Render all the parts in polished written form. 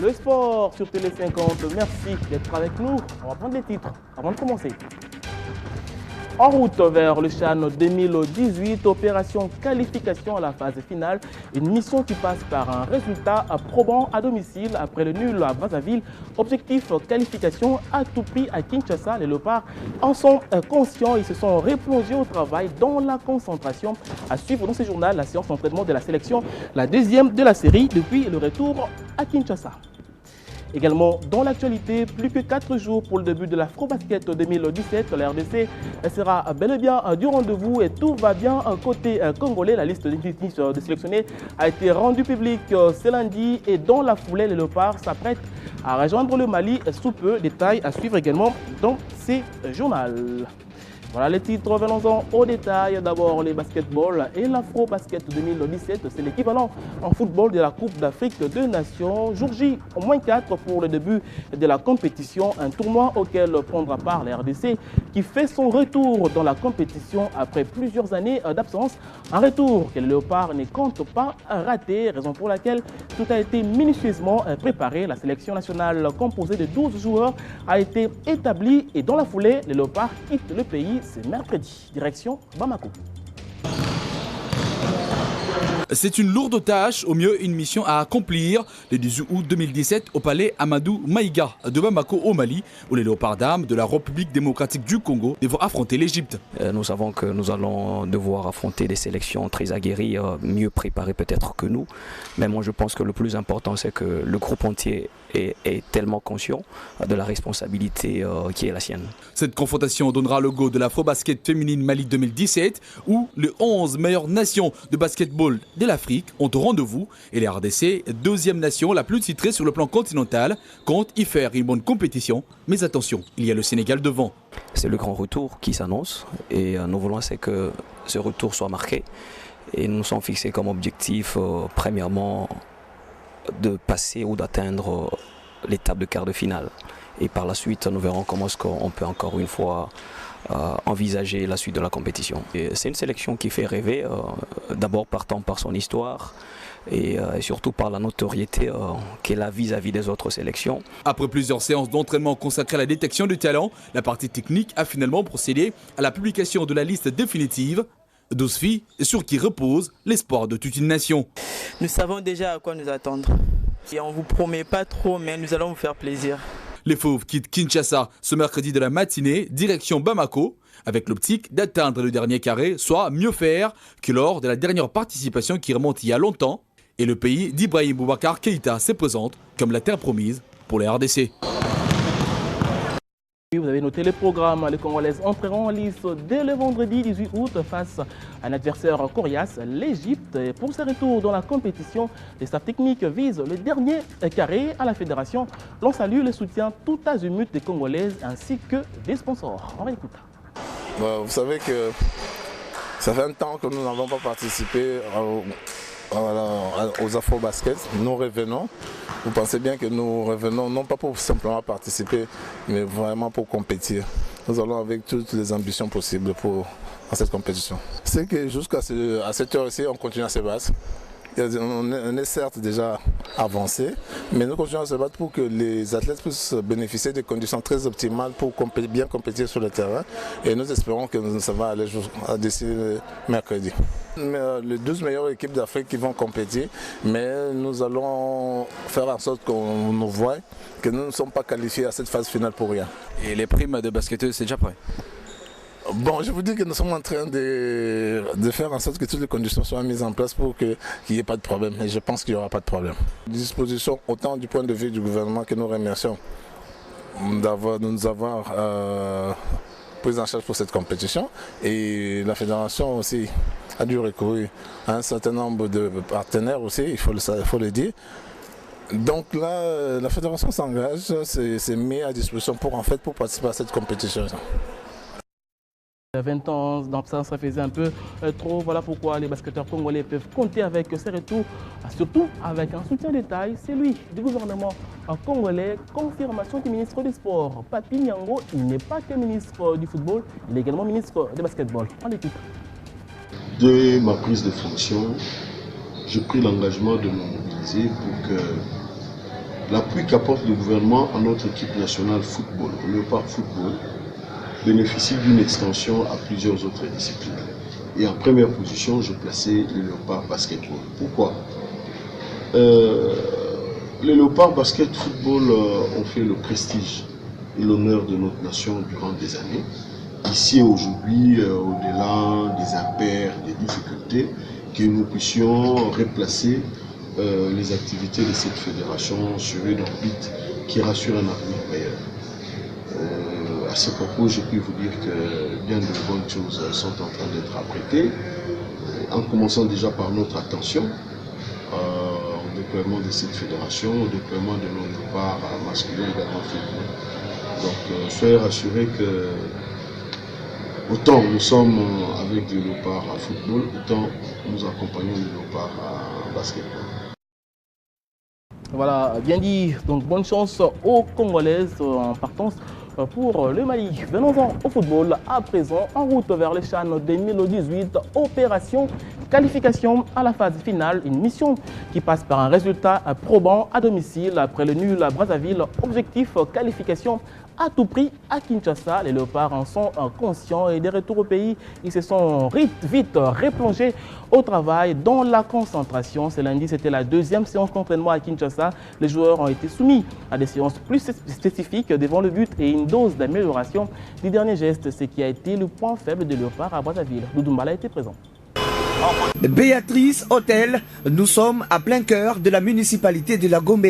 Le sport sur Télé 50, merci d'être avec nous. On va prendre les titres avant de commencer. En route vers le CHAN 2018, opération qualification à la phase finale, une mission qui passe par un résultat probant à domicile après le nul à Brazzaville. Objectif qualification à tout prix à Kinshasa. Les Léopards en sont conscients, ils se sont replongés au travail dans la concentration. À suivre dans ce journal la séance d'entraînement de la sélection, la deuxième de la série depuis le retour à Kinshasa. Également dans l'actualité, plus que 4 jours pour le début de l'Afro-Basket 2017. La RDC sera bel et bien du rendez-vous et tout va bien côté congolais. La liste de sélectionnés a été rendue publique ce lundi et dans la foulée, les Léopards s'apprêtent à rejoindre le Mali sous peu. Détails à suivre également dans ces journaux. Voilà les titres, venons-en au détail. D'abord les basketball et l'Afro-Basket 2017, c'est l'équivalent en football de la Coupe d'Afrique des Nations. Jour J, au moins 4 pour le début de la compétition, un tournoi auquel prendra part la RDC qui fait son retour dans la compétition après plusieurs années d'absence. Un retour que les Léopards ne comptent pas rater, raison pour laquelle tout a été minutieusement préparé. La sélection nationale composée de 12 joueurs a été établie et dans la foulée, les Léopards quittent le pays. C'est mercredi, direction Bamako. C'est une lourde tâche, au mieux une mission à accomplir le 18 août 2017 au palais Amadou Maïga de Bamako au Mali, où les Léopards d'Armes de la République démocratique du Congo devront affronter l'Égypte. Nous savons que nous allons devoir affronter des sélections très aguerries, mieux préparées peut-être que nous. Mais moi je pense que le plus important c'est que le groupe entier est tellement conscient de la responsabilité qui est la sienne. Cette confrontation donnera le go de l'Afro-Basket féminine Mali 2017 où les 11 meilleures nations de basketball de l'Afrique ont au rendez-vous et les RDC, deuxième nation la plus titrée sur le plan continental, compte y faire une bonne compétition. Mais attention, il y a le Sénégal devant. C'est le grand retour qui s'annonce et nous voulons c'est que ce retour soit marqué et nous nous sommes fixés comme objectif premièrement de passer ou d'atteindre l'étape de quart de finale. Et par la suite, nous verrons comment est-ce qu'on peut encore une fois envisager la suite de la compétition. C'est une sélection qui fait rêver, d'abord partant par son histoire et surtout par la notoriété qu'elle a vis-à-vis des autres sélections. Après plusieurs séances d'entraînement consacrées à la détection du talent, la partie technique a finalement procédé à la publication de la liste définitive 12 filles sur qui repose l'espoir de toute une nation. Nous savons déjà à quoi nous attendre. Et on ne vous promet pas trop, mais nous allons vous faire plaisir. Les Fauves quittent Kinshasa ce mercredi de la matinée, direction Bamako, avec l'optique d'atteindre le dernier carré, soit mieux faire que lors de la dernière participation qui remonte il y a longtemps. Et le pays d'Ibrahim Boubacar Keïta se présente comme la terre promise pour les RDC. Vous avez noté les programmes. Les Congolaises entreront en lice dès le vendredi 18 août face à un adversaire coriace, l'Égypte. Pour ce retour dans la compétition, les staffs techniques visent le dernier carré à la fédération. L'on salue le soutien tout azimut des Congolaises ainsi que des sponsors. On va écouter. Vous savez que ça fait un temps que nous n'avons pas participé aux Afro-Basket. Nous revenons. Vous pensez bien que nous revenons non pas pour simplement participer, mais vraiment pour compétir. Nous allons avec toutes les ambitions possibles pour cette compétition. C'est que jusqu'à cette heure-ci, on continue à se battre. On est certes déjà avancé, mais nous continuons à se battre pour que les athlètes puissent bénéficier de conditions très optimales pour bien compétir sur le terrain. Et nous espérons que ça va aller d'ici mercredi. Les 12 meilleures équipes d'Afrique qui vont compétir, mais nous allons faire en sorte qu'on nous voie que nous ne sommes pas qualifiés à cette phase finale pour rien. Et les primes de basketteuses, c'est déjà prêt? Bon, je vous dis que nous sommes en train de faire en sorte que toutes les conditions soient mises en place pour qu'il n'y ait pas de problème. Et je pense qu'il n'y aura pas de problème. Disposition, autant du point de vue du gouvernement que nous remercions de nous avoir pris en charge pour cette compétition. Et la fédération aussi a dû recourir à un certain nombre de partenaires aussi, il faut le dire. Donc là, la fédération s'engage, s'est mis à disposition pour participer à cette compétition. 20 ans d'absence, ça faisait un peu trop. Voilà pourquoi les basketteurs congolais peuvent compter avec ces retours, surtout avec un soutien de taille. C'est lui du gouvernement congolais. Confirmation du ministre des Sports, Papi Nyango. Il n'est pas que ministre du football, il est également ministre du basketball. On écoute. Dès ma prise de fonction, j'ai pris l'engagement de me mobiliser pour que L'appui qu'apporte le gouvernement à notre équipe nationale football, le Léopard Football, bénéficie d'une extension à plusieurs autres disciplines. Et en première position, je plaçais le Léopard Basketball. Pourquoi? Les Léopards Basket Football ont fait le prestige et l'honneur de notre nation durant des années. Ici aujourd'hui, au-delà des impairs, des difficultés, que nous puissions replacer les activités de cette fédération sur une orbite qui rassure un avenir meilleur. À ce propos, je peux vous dire que bien de bonnes choses sont en train d'être apprêtées, en commençant déjà par notre attention au déploiement de cette fédération, au déploiement de nos léopards masculins également féminins. Donc soyez rassurés que autant nous sommes avec les léopards à football, autant nous accompagnons les léopards à basketball. Voilà, bien dit. Donc bonne chance aux Congolaises en partance pour le Mali. Venons-en au football. À présent, en route vers les CHAN 2018, opération qualification à la phase finale. Une mission qui passe par un résultat probant à domicile après le nul à Brazzaville. Objectif qualification à tout prix à Kinshasa. Les Léopards en sont conscients et des retours au pays, ils se sont vite replongés au travail dans la concentration. Ce lundi, c'était la deuxième séance d'entraînement à Kinshasa. Les joueurs ont été soumis à des séances plus spécifiques devant le but et une dose d'amélioration du dernier geste, ce qui a été le point faible des Léopards à Brazzaville. Doudoumbala était présent. Béatrice Hôtel, nous sommes à plein cœur de la municipalité de la Gombe.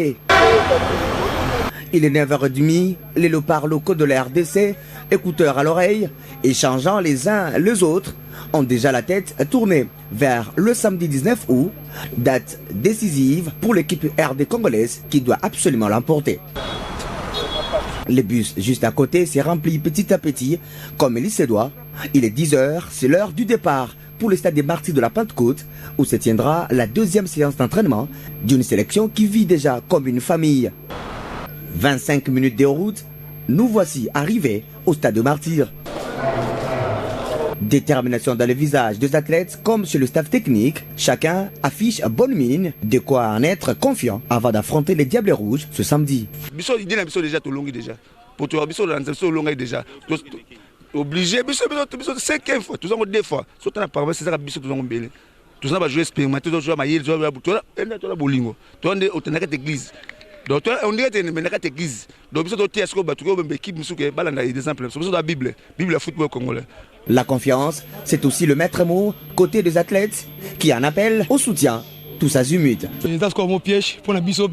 Il est 9h30, les léopards locaux de la RDC, écouteurs à l'oreille, échangeant les uns les autres, ont déjà la tête tournée vers le samedi 19 août, date décisive pour l'équipe RD congolaise qui doit absolument l'emporter. Le bus juste à côté s'est rempli petit à petit, comme il se doit. Il est 10h, c'est l'heure du départ pour le stade des Martyrs de la Pentecôte, où se tiendra la deuxième séance d'entraînement d'une sélection qui vit déjà comme une famille. 25 minutes de route, nous voici arrivés au stade de Martyrs. Détermination dans le visage des athlètes comme sur le staff technique, chacun affiche bonne mine, de quoi en être confiant avant d'affronter les Diables Rouges ce samedi. Obligé, cinquième fois, tous deux fois. Surtout la parole, c'est ça que nous avons joué. Tous nous joué expérimenté, nous joué maïl, nous joué bolingo. Toi, on est dans l'église. Donc, on est dans l'église. Donc, nous sommes tous les équipe, nous sommes des exemples. Nous sommes dans la Bible, Bible football congolais. La confiance, c'est aussi le maître mot côté des athlètes qui en appellent au soutien. Tous azimuts. C'est comme un piège pour la biso,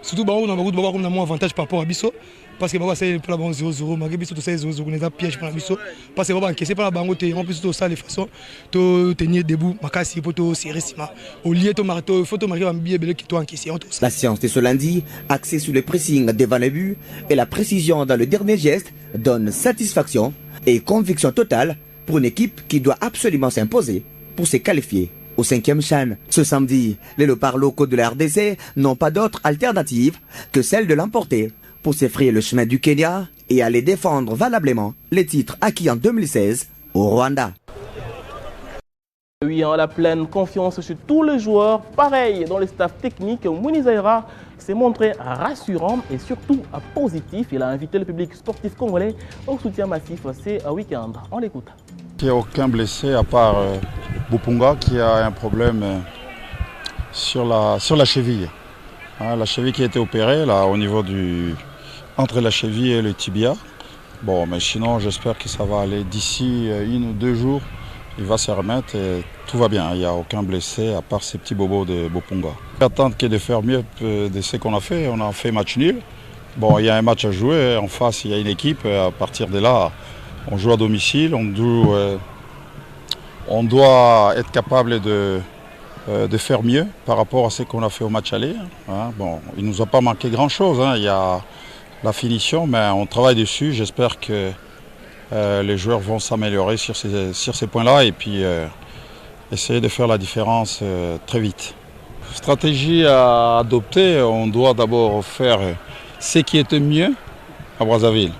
surtout on a un avantage par rapport à biso. Parce que c'est pour la banque 0-0, malgré que c'est 0-0, on est un piège pour la biso. Parce que encaisser par la banque, en plus de ça, les façons de tenir debout, makasi pour te serrer ciment. Au lieu de marteau, il faut te marquer un billet qui doit encaisser. La séance de ce lundi, axée sur le pressing devant le but et la précision dans le dernier geste, donne satisfaction et conviction totale pour une équipe qui doit absolument s'imposer pour se qualifier au 5e CHAN. Ce samedi, les léopards locaux de la RDC n'ont pas d'autre alternative que celle de l'emporter pour se frayer le chemin du Kenya et aller défendre valablement les titres acquis en 2016 au Rwanda. Oui, la pleine confiance chez tous les joueurs. Pareil, dans le staff technique, Mouni Zaïra s'est montré rassurant et surtout positif. Il a invité le public sportif congolais au soutien massif ce week-end. On l'écoute. Il n'y a aucun blessé à part Bupunga qui a un problème sur la cheville. La cheville qui a été opérée là, au niveau entre la cheville et le tibia. Bon, mais sinon j'espère que ça va aller d'ici 1 ou 2 jours. Il va se remettre et tout va bien. Il n'y a aucun blessé à part ces petits bobos de Bupunga. Attendre de faire mieux de ce qu'on a fait. On a fait match nul. Bon, il y a un match à jouer. En face, il y a une équipe. À partir de là, on joue à domicile. On doit être capable de faire mieux par rapport à ce qu'on a fait au match aller. Bon, il ne nous a pas manqué grand-chose. Il y a la finition, mais on travaille dessus. J'espère que les joueurs vont s'améliorer sur ces points-là et puis essayer de faire la différence très vite. Stratégie à adopter, on doit d'abord faire ce qui était mieux à Brazzaville.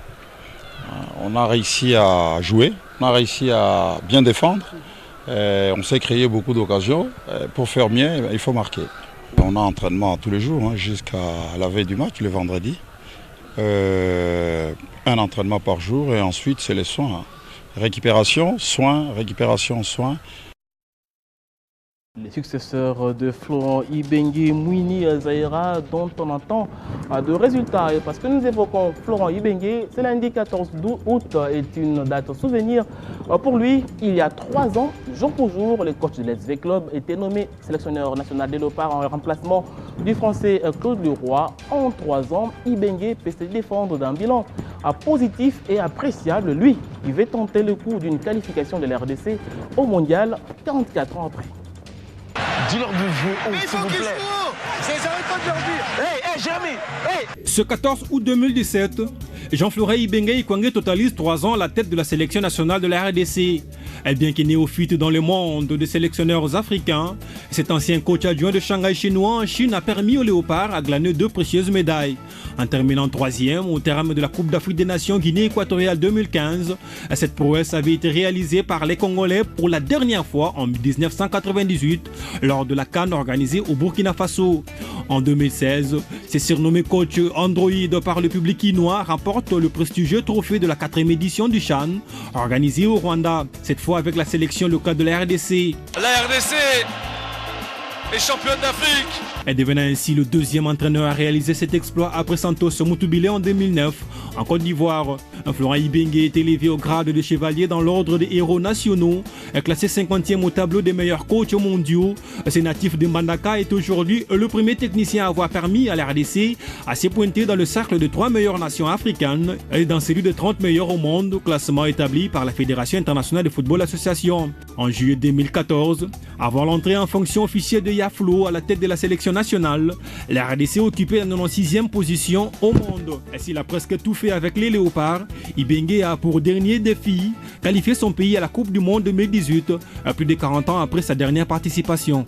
On a réussi à jouer, on a réussi à bien défendre. On s'est créé beaucoup d'occasions. Pour faire mieux, il faut marquer. On a entraînement tous les jours, hein, jusqu'à la veille du match, le vendredi. Un entraînement par jour et ensuite c'est les soins. Hein. Récupération, soins. Les successeurs de Florent Ibenge, Mouini Zaïra, dont on entend de résultats. Et parce que nous évoquons Florent Ibenge, c'est lundi 14 août est une date souvenir. Pour lui, il y a 3 ans, jour pour jour, le coach de l'SV Club était nommé sélectionneur national des Léopards en remplacement du français Claude Leroy. En 3 ans, Ibenge peut se défendre d'un bilan positif et appréciable. Lui, il veut tenter le coup d'une qualification de l'RDC au mondial 44 ans après. Dis-leur de jouer, s'il vous plaît. Ce 14 août 2017, Jean-Florent Ibenge Ikwangé totalise 3 ans à la tête de la sélection nationale de la RDC. Bien qu'il néophyte dans le monde des sélectionneurs africains, cet ancien coach adjoint de Shanghai chinois en Chine a permis aux Léopards à glaner 2 précieuses médailles. En terminant 3e au terme de la Coupe d'Afrique des Nations Guinée équatoriale 2015, cette prouesse avait été réalisée par les Congolais pour la dernière fois en 1998 lors de la CAN organisée au Burkina Faso. En 2016, c'est surnommé coach Android par le public quinois remporte le prestigieux trophée de la 4e édition du CHAN organisé au Rwanda, cette fois avec la sélection locale de la RDC. La RDC est championne d'Afrique. Elle devenant ainsi le 2e entraîneur à réaliser cet exploit après Santos Moutoubile en 2009 en Côte d'Ivoire. Florent Ibenge est élevé au grade de chevalier dans l'ordre des héros nationaux. Classé 50e au tableau des meilleurs coachs mondiaux, ce natif de Mbandaka est aujourd'hui le premier technicien à avoir permis à la RDC à se pointer dans le cercle de 3 meilleures nations africaines et dans celui de 30 meilleurs au monde, classement établi par la Fédération internationale de football association. En juillet 2014, avant l'entrée en fonction officielle de Yaflo à la tête de la sélection nationale, la RDC occupait la 96e position au monde. Et s'il a presque tout fait avec les Léopards, Ibenge a pour dernier défi qualifié son pays à la Coupe du Monde 2018, plus de 40 ans après sa dernière participation.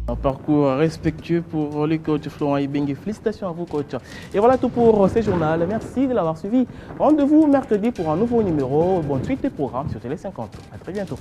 Un parcours respectueux pour le coach Florent Ibenge. Félicitations à vous, coach. Et voilà tout pour ce journal. Merci de l'avoir suivi. Rendez-vous mercredi pour un nouveau numéro. Bonne suite des programmes sur Télé 50. À très bientôt.